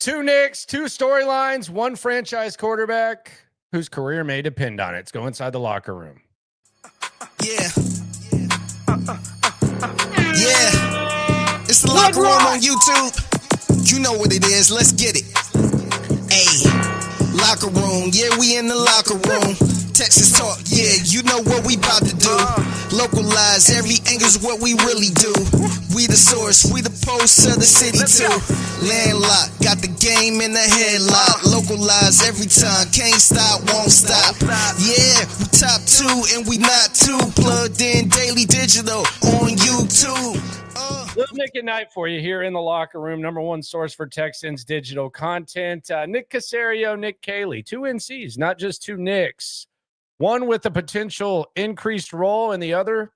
Two Knicks, two storylines, one franchise quarterback whose career may depend on it. Let's go inside the locker room. Yeah. It's the locker room on YouTube. You know what it is. Let's get it. Hey, locker room. Yeah, we in the locker room. Texas talk. Yeah, you know what we about to do. Localize every angle's what we really do. We the source, we the pulse of the city too. Landlocked, got the game in the headlock. Localize every time, can't stop, won't stop. Yeah, we top two and we not too. Plugged in daily digital on YouTube. Little Nick at Night for you here in the locker room. Number one source for Texans digital content. Nick Caserio, Nick Caley, two NCs, not just two Knicks. One with a potential increased role and the other,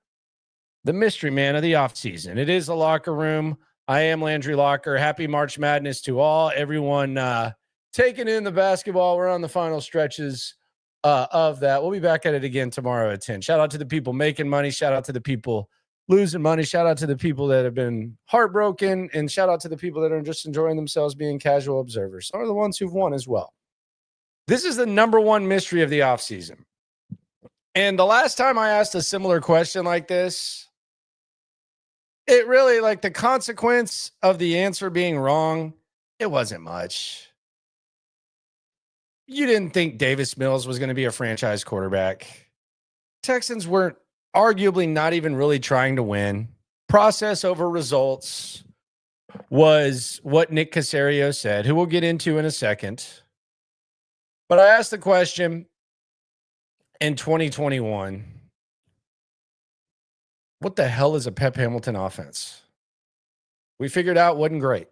the mystery man of the offseason. It is the locker room. I am Landry Locker. Happy March Madness to all. Everyone taking in the basketball. We're on the final stretches of that. We'll be back at it again tomorrow at 10. Shout out to the people making money. Shout out to the people losing money. Shout out to the people that have been heartbroken. And shout out to the people that are just enjoying themselves being casual observers. Some are the ones who've won as well. This is the number one mystery of the offseason. And the last time I asked a similar question like this, it really, like, the consequence of the answer being wrong, it wasn't much. You didn't think Davis Mills was going to be a franchise quarterback. Texans weren't arguably not even really trying to win. Process over results was what Nick Caserio said, who we'll get into in a second. But I asked the question in 2021, what the hell is a Pep Hamilton offense? We figured out wasn't great.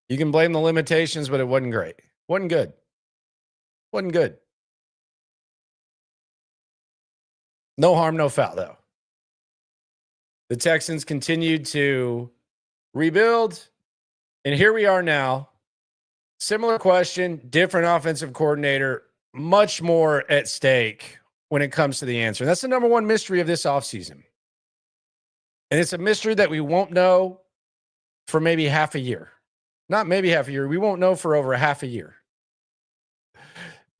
You can blame the limitations, but it wasn't great. Wasn't good. Wasn't good. No harm, no foul, though. The Texans continued to rebuild, and here we are now. Similar question, different offensive coordinator, much more at stake when it comes to the answer. And that's the number one mystery of this offseason. And it's a mystery that we won't know for maybe half a year. Not maybe half a year. We won't know for over a half a year.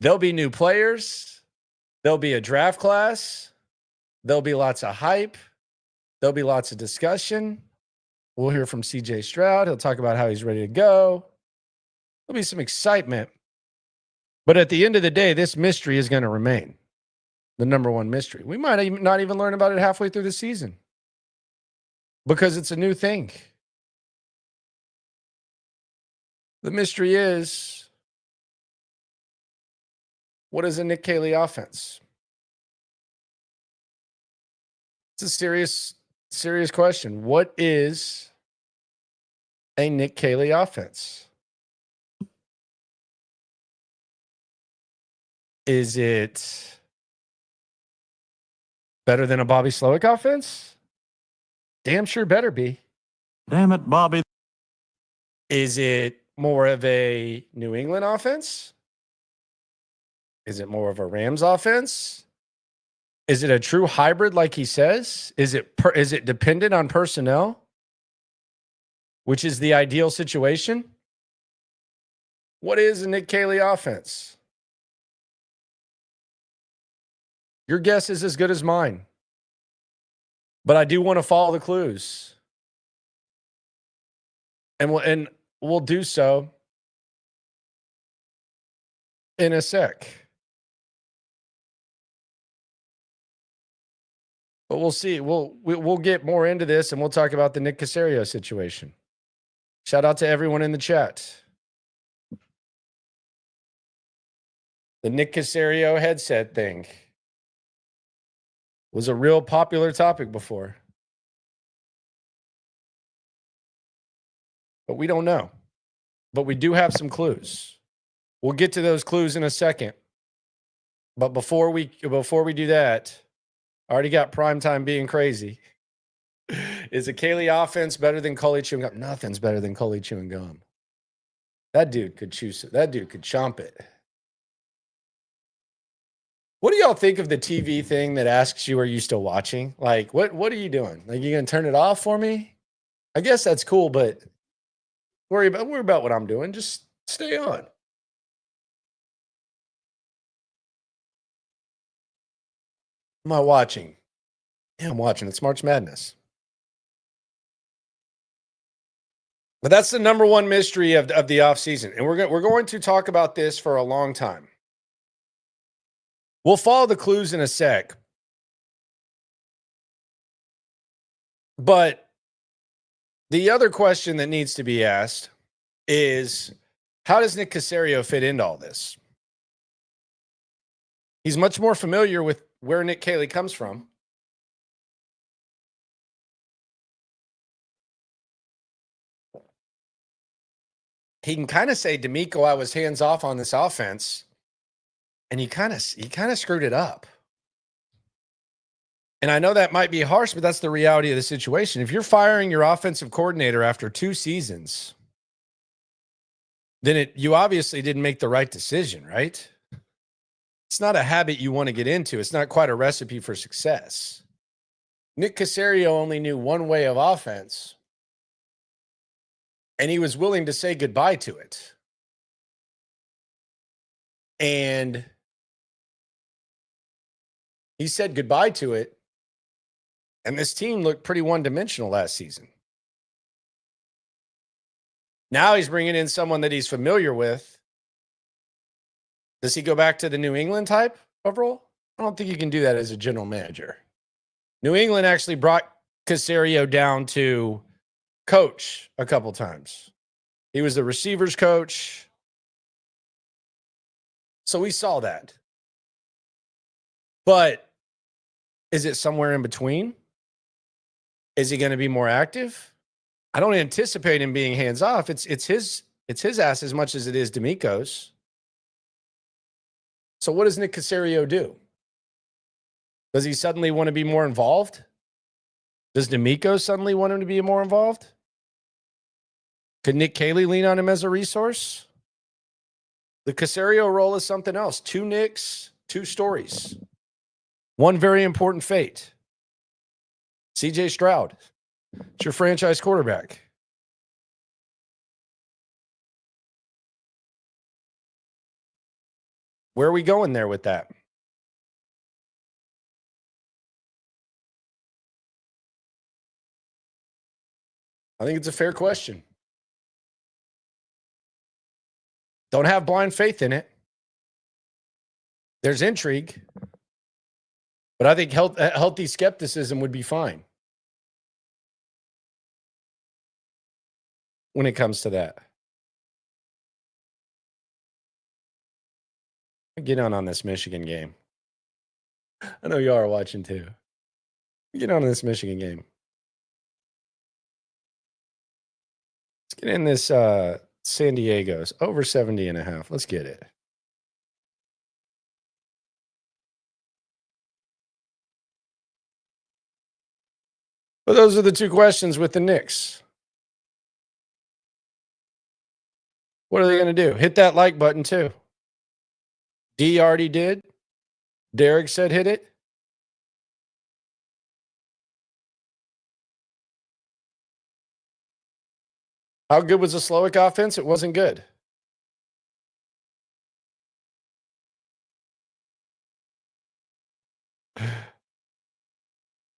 There'll be new players. There'll be a draft class. There'll be lots of hype. There'll be lots of discussion. We'll hear from CJ Stroud. He'll talk about how he's ready to go. There'll be some excitement. But at the end of the day, this mystery is going to remain the number one mystery. We might not even learn about it halfway through the season because it's a new thing. The mystery is, what is a Nick Caley offense? It's a serious question. What is a Nick Caley offense? Is it better than a Bobby Slowick offense? Damn sure better be. Damn it, Bobby. Is it more of a New England offense? Is it more of a Rams offense? Is it a true hybrid like he says? Is it dependent on personnel, which is the ideal situation? What is a Nick Caley offense? Your guess is as good as mine. But I do want to follow the clues. And we'll do so in a sec. But we'll see. We'll get more into this, and we'll talk about the Nick Caserio situation. Shout out to everyone in the chat. The Nick Caserio headset thing was a real popular topic before. But we don't know. But we do have some clues. We'll get to those clues in a second. But before we do that, I already got primetime being crazy. Is a Caley offense better than Coley chewing gum? Nothing's better than Coley chewing gum. That dude could chomp it. What do y'all think of the TV thing that asks you, are you still watching? Like, what are you doing? Like, you going to turn it off for me? I guess that's cool, but worry about what I'm doing. Just stay on. Am I watching? Yeah, I'm watching. It's March Madness. But that's the number one mystery of the offseason. And we're going to talk about this for a long time. We'll follow the clues in a sec. But the other question that needs to be asked is, how does Nick Caserio fit into all this? He's much more familiar with where Nick Caley comes from. He can kind of say, D'Amico, I was hands off on this offense, and he kind of screwed it up. And I know that might be harsh, but that's the reality of the situation. If you're firing your offensive coordinator after 2 seasons, then you obviously didn't make the right decision, right? It's not a habit you want to get into. It's not quite a recipe for success. Nick Caserio only knew one way of offense, and he was willing to say goodbye to it. And he said goodbye to it, and this team looked pretty one-dimensional last season. Now he's bringing in someone that he's familiar with. Does he go back to the New England type of role? I don't think you can do that as a general manager. New England actually brought Caserio down to coach a couple times. He was the receivers coach. So we saw that. But is it somewhere in between? Is he going to be more active? I don't anticipate him being hands off. It's his ass as much as it is D'Amico's. So what does Nick Caserio do? Does he suddenly want to be more involved? Does D'Amico suddenly want him to be more involved? Could Nick Caley lean on him as a resource? The Caserio role is something else. 2 Nicks, 2 stories. One very important fate. CJ Stroud. It's your franchise quarterback. Where are we going there with that? I think it's a fair question. Don't have blind faith in it. There's intrigue. But I think healthy skepticism would be fine when it comes to that. Get on this Michigan game. I know you are watching too. Get on this Michigan game. Let's get in this San Diego's over 70.5. Let's get it. But those are the 2 questions with the Knicks. What are they going to do? Hit that like button too. D already did. Derek said hit it. How good was the Slowick offense? It wasn't good.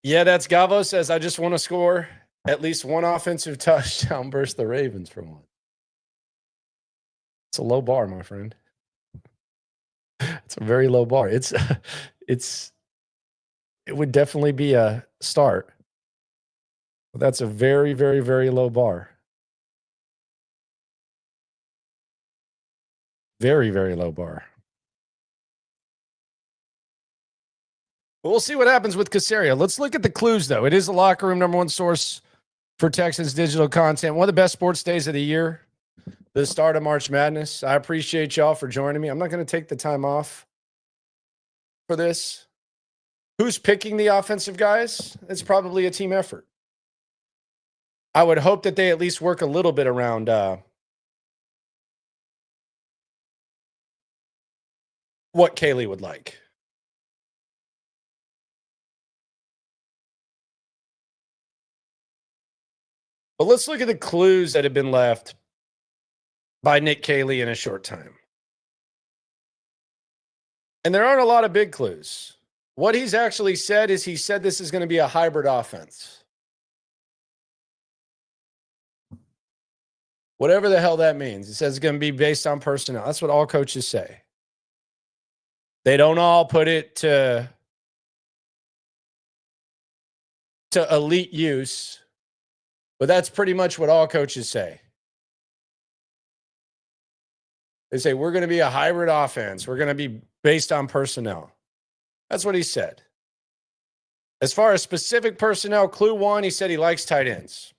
Yeah, that's Gavo says, I just want to score at least 1 offensive touchdown versus the Ravens for one. It's a low bar, my friend. It's a very low bar. It would definitely be a start. But that's a very, very, very low bar. Very, very low bar. But we'll see what happens with Caserio. Let's look at the clues, though. It is the locker room number 1 source for Texans digital content. One of the best sports days of the year, the start of March Madness. I appreciate y'all for joining me. I'm not going to take the time off for this. Who's picking the offensive guys? It's probably a team effort. I would hope that they at least work a little bit around what Caley would like. But let's look at the clues that have been left by Nick Caley in a short time. And there aren't a lot of big clues. What he's actually said is he said this is going to be a hybrid offense. Whatever the hell that means. He says it's going to be based on personnel. That's what all coaches say. They don't all put it to elite use, but that's pretty much what all coaches say. They say, we're going to be a hybrid offense. We're going to be based on personnel. That's what he said. As far as specific personnel, clue one, he said he likes tight ends.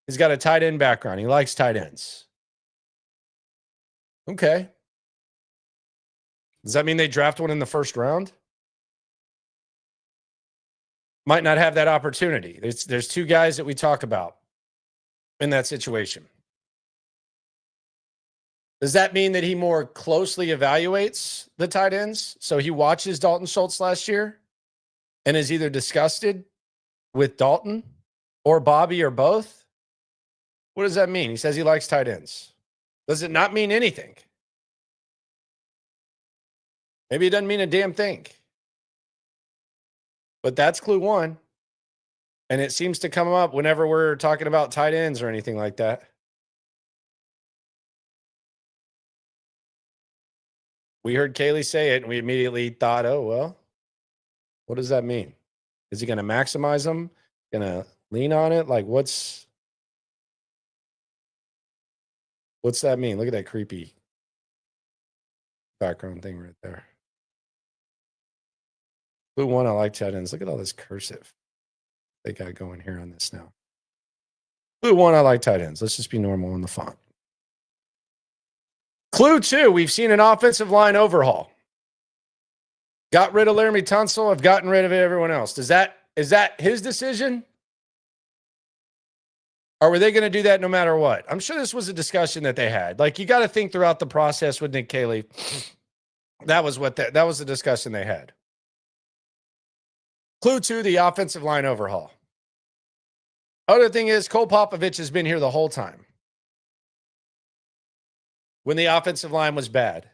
He's got a tight end background. He likes tight ends. Okay. Does that mean they draft one in the first round? Might not have that opportunity. There's two guys that we talk about in that situation. Does that mean that he more closely evaluates the tight ends? So he watches Dalton Schultz last year and is either disgusted with Dalton or Bobby or both? What does that mean? He says he likes tight ends. Does it not mean anything? Maybe it doesn't mean a damn thing. But that's clue one. And it seems to come up whenever we're talking about tight ends or anything like that. We heard Caley say it, and we immediately thought, oh, well, what does that mean? Is he going to maximize them? Going to lean on it? Like, what's that mean? Look at that creepy background thing right there. Clue one, I like tight ends. Look at all this cursive they got going here on this now. Clue one, I like tight ends. Let's just be normal in the font. Clue two, we've seen an offensive line overhaul. Got rid of Laramie Tunsil. I've gotten rid of everyone else. Is that his decision? Or were they going to do that no matter what? I'm sure this was a discussion that they had. Like, you got to think throughout the process with Nick Caley. That was the discussion they had. Clue two, the offensive line overhaul. Other thing is, Cole Popovich has been here the whole time when the offensive line was bad.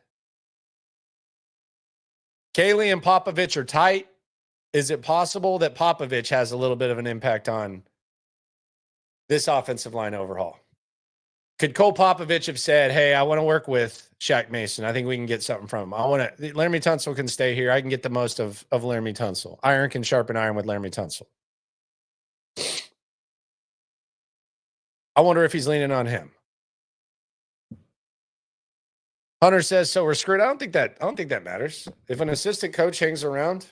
Caley and Popovich are tight. Is it possible that Popovich has a little bit of an impact on this offensive line overhaul? Could Cole Popovich have said, hey, I want to work with Shaq Mason. I think we can get something from him. Laramie Tunsil can stay here. I can get the most of Laramie Tunsil. Iron can sharpen iron with Laramie Tunsil. I wonder if he's leaning on him. Hunter says, so we're screwed. I don't think that matters. If an assistant coach hangs around,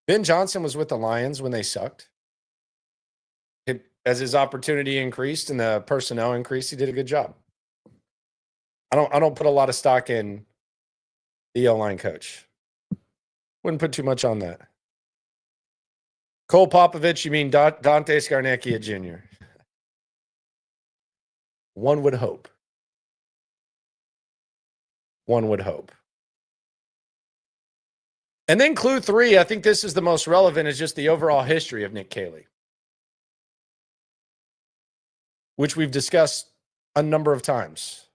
Ben Johnson was with the Lions when they sucked. As his opportunity increased and the personnel increased, he did a good job. I don't put a lot of stock in the O-line coach. Wouldn't put too much on that. Cole Popovich, you mean Dante Scarnecchia Jr.? One would hope. One would hope. And then clue three, I think this is the most relevant, is just the overall history of Nick Caley, which we've discussed a number of times.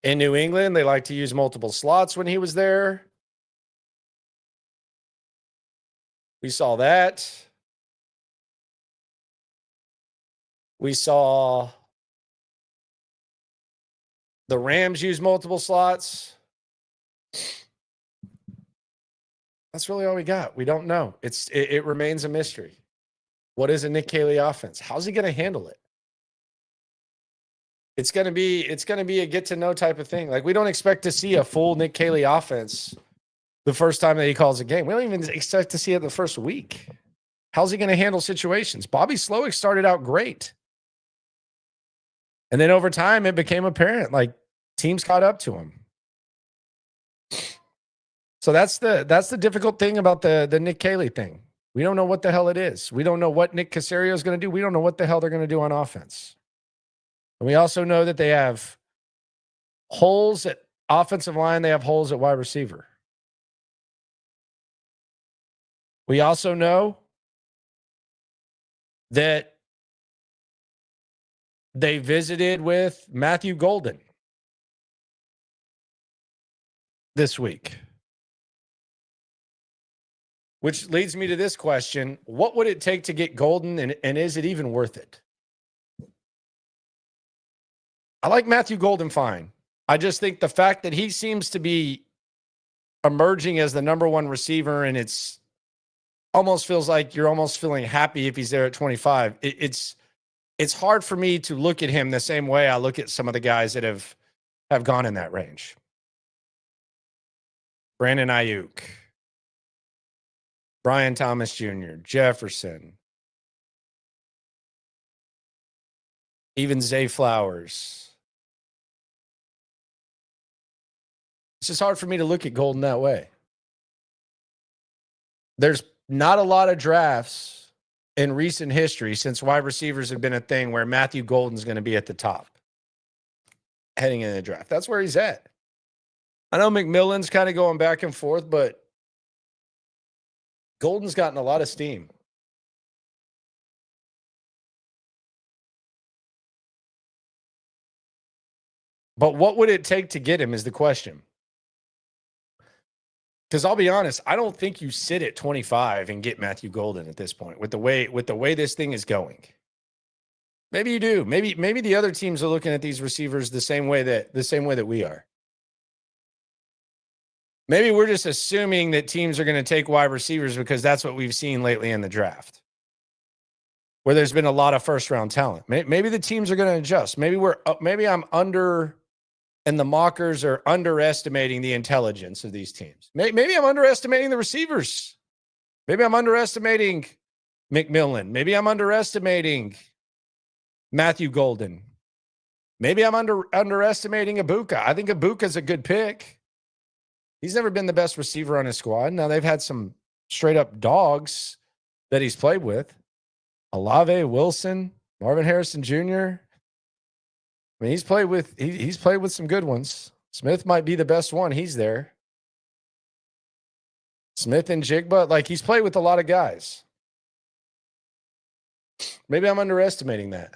In New England, they like to use multiple slots when he was there. We saw that. We saw the Rams use multiple slots. That's really all we got. We don't know. It remains a mystery. What is a Nick Caley offense? How's he going to handle it? It's going to be a get to know type of thing. Like, we don't expect to see a full Nick Caley offense the first time that he calls a game. We don't even expect to see it the first week. How's he going to handle situations? Bobby Slowick started out great. And then over time, it became apparent, like, teams caught up to him. So that's the difficult thing about the Nick Caley thing. We don't know what the hell it is. We don't know what Nick Caserio is going to do. We don't know what the hell they're going to do on offense. And we also know that they have holes at offensive line. They have holes at wide receiver. We also know that they visited with Matthew Golden this week. Which leads me to this question. What would it take to get Golden, and is it even worth it? I like Matthew Golden fine. I just think the fact that he seems to be emerging as the number one receiver, and it's almost feels like you're almost feeling happy if he's there at 25. It's hard for me to look at him the same way I look at some of the guys that have gone in that range. Brandon Ayuk, Brian Thomas Jr., Jefferson, even Zay Flowers. It's just hard for me to look at Golden that way. There's not a lot of drafts in recent history since wide receivers have been a thing where Matthew Golden's going to be at the top heading into the draft. That's where he's at. I know McMillan's kind of going back and forth, but Golden's gotten a lot of steam. But what would it take to get him is the question. Because I'll be honest, I don't think you sit at 25 and get Matthew Golden at this point with the way this thing is going. Maybe you do. Maybe the other teams are looking at these receivers the same way that we are. Maybe we're just assuming that teams are going to take wide receivers because that's what we've seen lately in the draft, where there's been a lot of first-round talent. Maybe the teams are going to adjust. Maybe I'm under, and the mockers are underestimating the intelligence of these teams. Maybe I'm underestimating the receivers. Maybe I'm underestimating McMillan. Maybe I'm underestimating Matthew Golden. Maybe I'm underestimating Ibuka. I think Ibuka's a good pick. He's never been the best receiver on his squad. Now, they've had some straight-up dogs that he's played with. Olave, Wilson, Marvin Harrison Jr. I mean, he's played with some good ones. Smith might be the best one. He's there. Smith and Jigba, like he's played with a lot of guys. Maybe I'm underestimating that.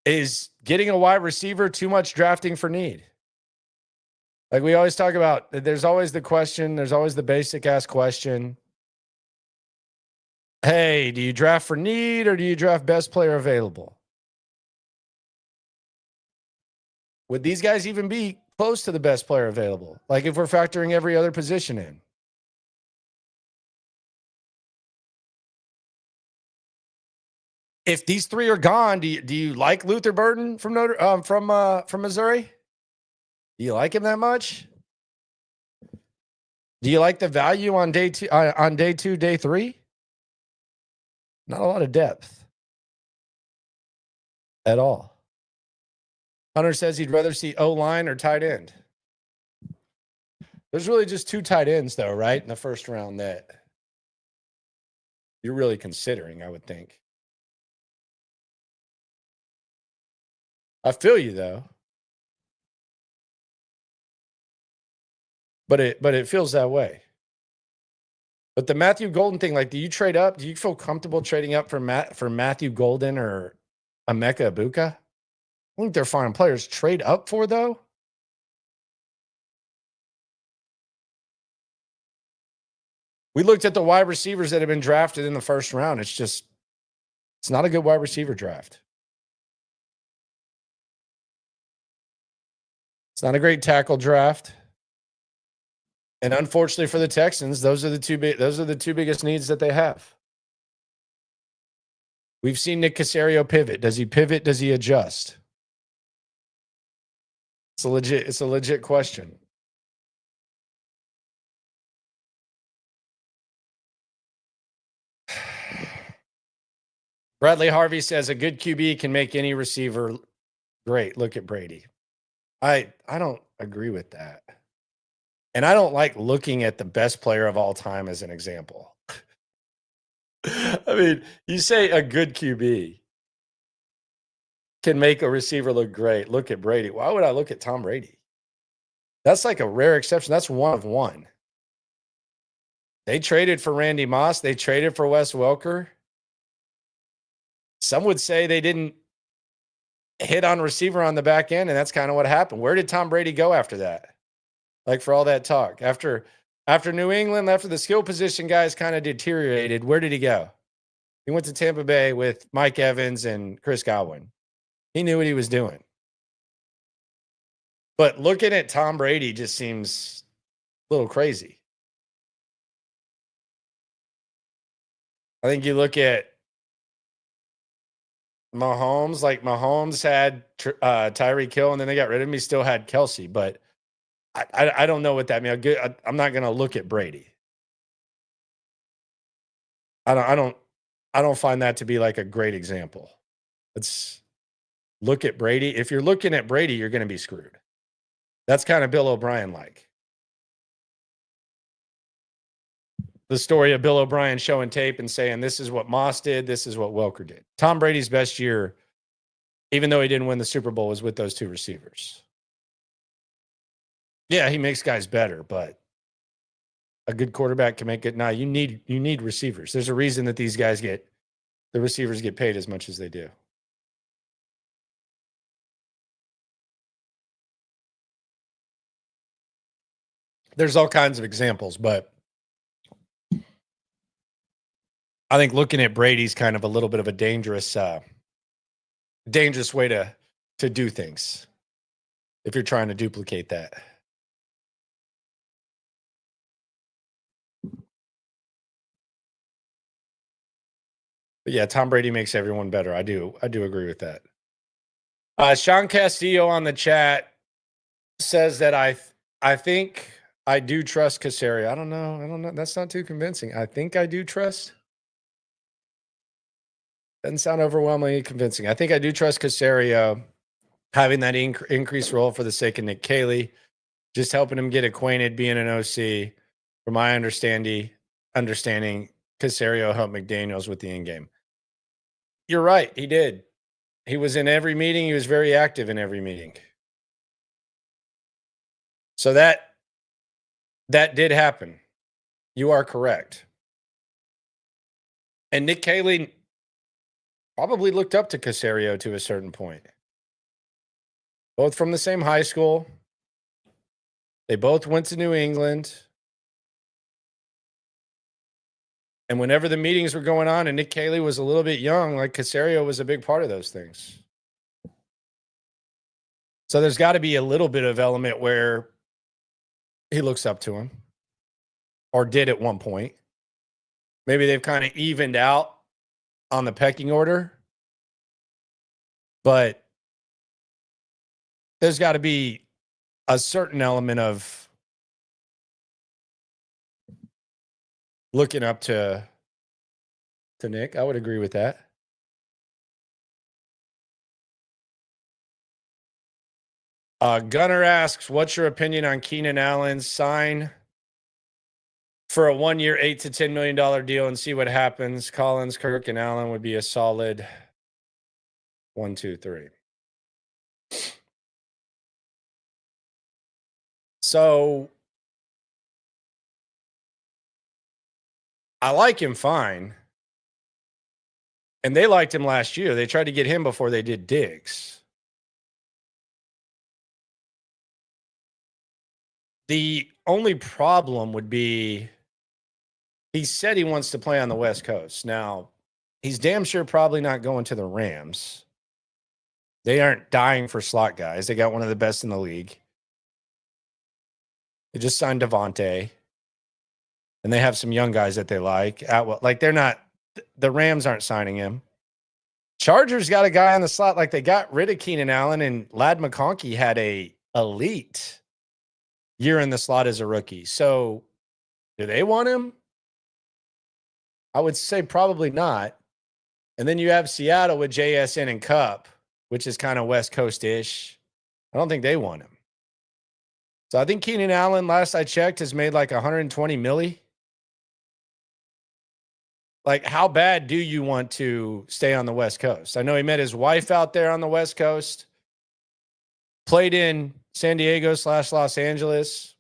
Is getting a wide receiver too much drafting for need? Like we always talk about, there's always the question, there's always the basic ass question. Hey, do you draft for need or do you draft best player available? Would these guys even be close to the best player available? Like if we're factoring every other position in. If these three are gone, do you like Luther Burden from Missouri? Do you like him that much? Do you like the value on day two, day three? Not a lot of depth at all. Hunter says he'd rather see O-line or tight end. There's really just two tight ends, though, right? In the first round that you're really considering, I would think. I feel you, though. But it feels that way. But the Matthew Golden thing, like, do you trade up? Do you feel comfortable trading up for Matthew Golden or Emeka Ibuka? I think they're fine players. Trade up for, though? We looked at the wide receivers that have been drafted in the first round. It's not a good wide receiver draft. It's not a great tackle draft. And unfortunately for the Texans, those are the two biggest needs that they have. We've seen Nick Caserio pivot. Does he pivot? Does he adjust? It's a legit question. Bradley Harvey says a good QB can make any receiver great. Look at Brady. I don't agree with that. And I don't like looking at the best player of all time as an example. I mean, you say a good QB can make a receiver look great. Look at Brady. Why would I look at Tom Brady? That's like a rare exception. That's one of one. They traded for Randy Moss. They traded for Wes Welker. Some would say they didn't hit on receiver on the back end, and that's kind of what happened. Where did Tom Brady go after that? Like, for all that talk. After New England, after the skill position guys kind of deteriorated, where did he go? He went to Tampa Bay with Mike Evans and Chris Godwin. He knew what he was doing. But looking at Tom Brady just seems a little crazy. I think you look at Mahomes, like Mahomes had Tyreek Hill, and then they got rid of him. He still had Kelsey, but I don't know what that means. I'm not going to look at Brady. I don't find that to be like a great example. Let's look at Brady. If you're looking at Brady, you're going to be screwed. That's kind of Bill O'Brien like. The story of Bill O'Brien showing tape and saying, this is what Moss did, this is what Welker did. Tom Brady's best year, even though he didn't win the Super Bowl, was with those two receivers. Yeah, he makes guys better, but a good quarterback can make it. Now, you need receivers. There's a reason that these guys the receivers get paid as much as they do. There's all kinds of examples, but I think looking at Brady's kind of a little bit of a dangerous way to do things if you're trying to duplicate that. But yeah, Tom Brady makes everyone better. I do agree with that. Sean Castillo on the chat says that I think I do trust Caserio. I don't know. That's not too convincing. I think I do trust. Doesn't sound overwhelmingly convincing. I think I do trust Caserio having that increased role for the sake of Nick Caley, just helping him get acquainted, being an OC. From my understanding, Caserio helped McDaniels with the in game. You're right. He did. He was in every meeting. He was very active in every meeting. So that did happen. You are correct. And Nick Caley probably looked up to Caserio to a certain point. Both from the same high school. They both went to New England. And whenever the meetings were going on and Nick Caley was a little bit young, like Caserio was a big part of those things. So there's got to be a little bit of element where he looks up to him or did at one point. Maybe they've kind of evened out on the pecking order, but there's got to be a certain element of looking up to Nick. I would agree with that. Gunner asks, what's your opinion on Keenan Allen's sign for a 1 year, $8 to $10 million deal and see what happens? Collins, Kirk, and Allen would be a solid 1, 2, 3. So I like him fine. And they liked him last year. They tried to get him before they did Diggs. The only problem would be he said he wants to play on the West Coast. Now, he's damn sure probably not going to the Rams. They aren't dying for slot guys. They got one of the best in the league. They just signed Devontae. And they have some young guys that they like. They're not, the Rams aren't signing him. Chargers got a guy on the slot. Like, they got rid of Keenan Allen, and Ladd McConkey had a elite year in the slot as a rookie. So do they want him? I would say probably not. And then you have Seattle with JSN and Cup, which is kind of West Coast-ish. I don't think they want him. So I think Keenan Allen, last I checked, has made like 120 milli. Like, how bad do you want to stay on the West Coast? I know he met his wife out there on the West Coast, played in San Diego / Los Angeles.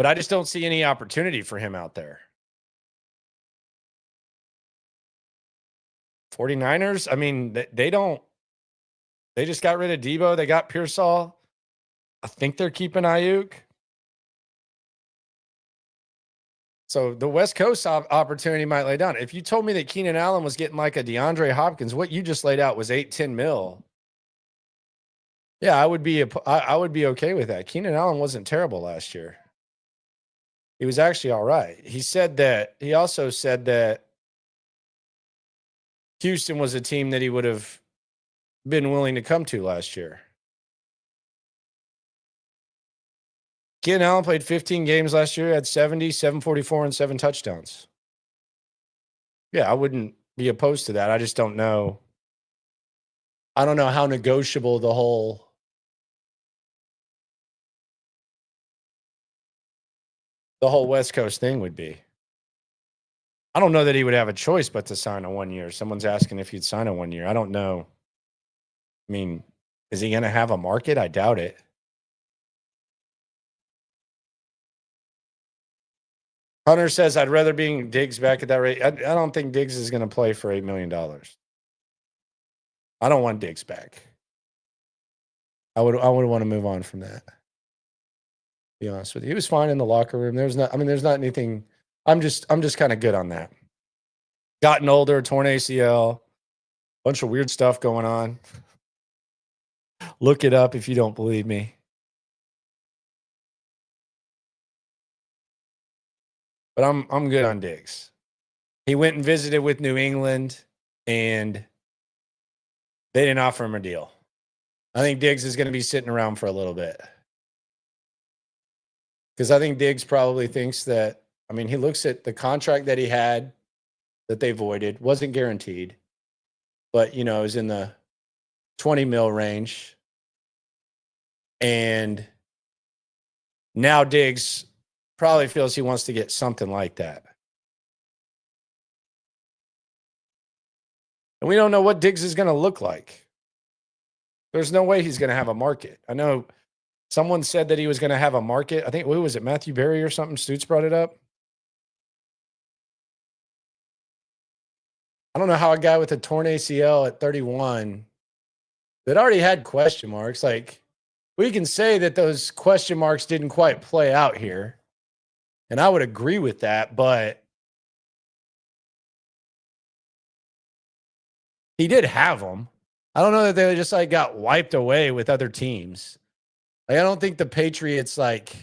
But I just don't see any opportunity for him out there. 49ers, I mean, they don't. They just got rid of Debo. They got Pearsall. I think they're keeping Ayuk. So the West Coast opportunity might lay down. If you told me that Keenan Allen was getting like a DeAndre Hopkins, what you just laid out was 8-10 mil. Yeah, I would be okay with that. Keenan Allen wasn't terrible last year. He was actually all right. He also said that Houston was a team that he would have been willing to come to last year. Keenan Allen played 15 games last year, had 70, 744, and 7 touchdowns. Yeah, I wouldn't be opposed to that. I just don't know. I don't know how negotiable the whole West Coast thing would be. I don't know that he would have a choice but to sign a 1 year. Someone's asking if he'd sign a 1 year. I don't know. I mean, is he going to have a market? I doubt it. Hunter says, I'd rather be Diggs back at that rate. I don't think Diggs is going to play for $8 million. I don't want Diggs back. I would want to move on from that. Be honest with you. He was fine in the locker room. There's not anything. I'm just kind of good on that. Gotten older, torn ACL, bunch of weird stuff going on. Look it up if you don't believe me. But I'm good on Diggs. He went and visited with New England, and they didn't offer him a deal. I think Diggs is going to be sitting around for a little bit. Because I think Diggs probably thinks that, I mean, he looks at the contract that he had that they voided, wasn't guaranteed, but, you know, it was in the 20 mil range. And now Diggs probably feels he wants to get something like that. And we don't know what Diggs is going to look like. There's no way he's going to have a market. I know someone said that he was going to have a market. I think, who was it, Matthew Berry or something? Stoots brought it up. I don't know how a guy with a torn ACL at 31 that already had question marks, like, we can say that those question marks didn't quite play out here. And I would agree with that, but he did have them. I don't know that they just like got wiped away with other teams. Like, I don't think the Patriots like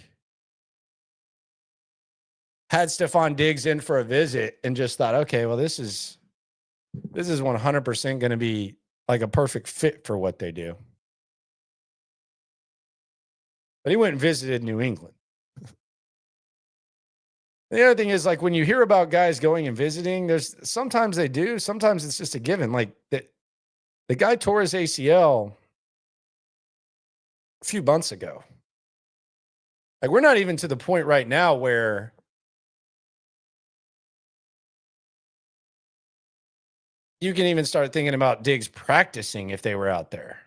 had Stephon Diggs in for a visit and just thought, okay, well, this is 100% going to be like a perfect fit for what they do. But he went and visited New England. The other thing is, like, when you hear about guys going and visiting, there's sometimes they do, sometimes it's just a given. Like the guy tore his ACL a few months ago. Like, we're not even to the point right now where you can even start thinking about Diggs practicing if they were out there.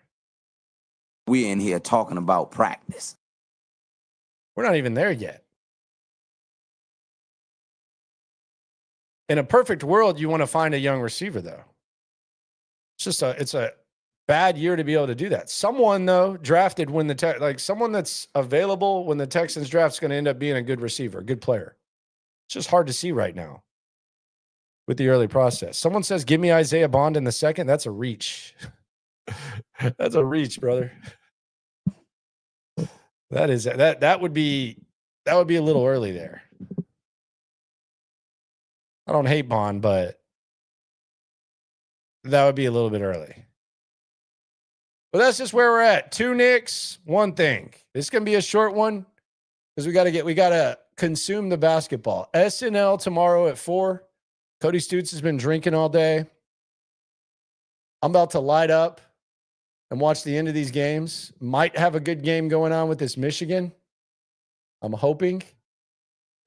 We're in here talking about practice. We're not even there yet. In a perfect world, you want to find a young receiver, though. It's a bad year to be able to do that. Someone, though, drafted when someone that's available when the Texans draft is going to end up being a good receiver, a good player. It's just hard to see right now with the early process. Someone says, give me Isaiah Bond in the second. That's a reach. That's a reach, brother. That would be a little early there. I don't hate Bond, but that would be a little bit early. But that's just where we're at. 2 Knicks, 1 thing. This is gonna be a short one because we gotta consume the basketball. SNL tomorrow at 4. Cody Stoots has been drinking all day. I'm about to light up and watch the end of these games. Might have a good game going on with this Michigan. I'm hoping.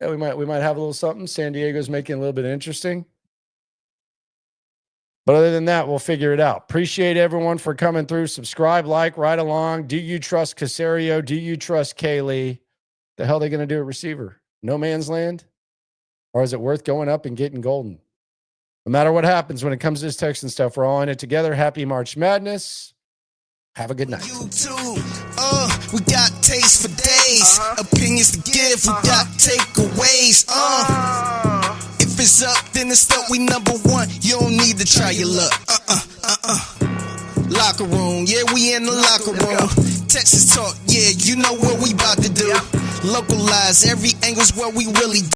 Yeah, we might have a little something. San Diego's making it a little bit interesting. But other than that, we'll figure it out. Appreciate everyone for coming through. Subscribe, like, right along. Do you trust Caserio? Do you trust Caley? The hell are they going to do at receiver? No man's land? Or is it worth going up and getting Golden? No matter what happens when it comes to this Texan stuff, we're all in it together. Happy March Madness. Have a good night. YouTube, we got taste for days. Opinions to give, we got takeaways. If it's up, then it's up. We number one. You don't need to try your luck. Locker room, yeah, we in the locker room. Texas talk, yeah, you know what we about to do. Localize every angle's what we really do.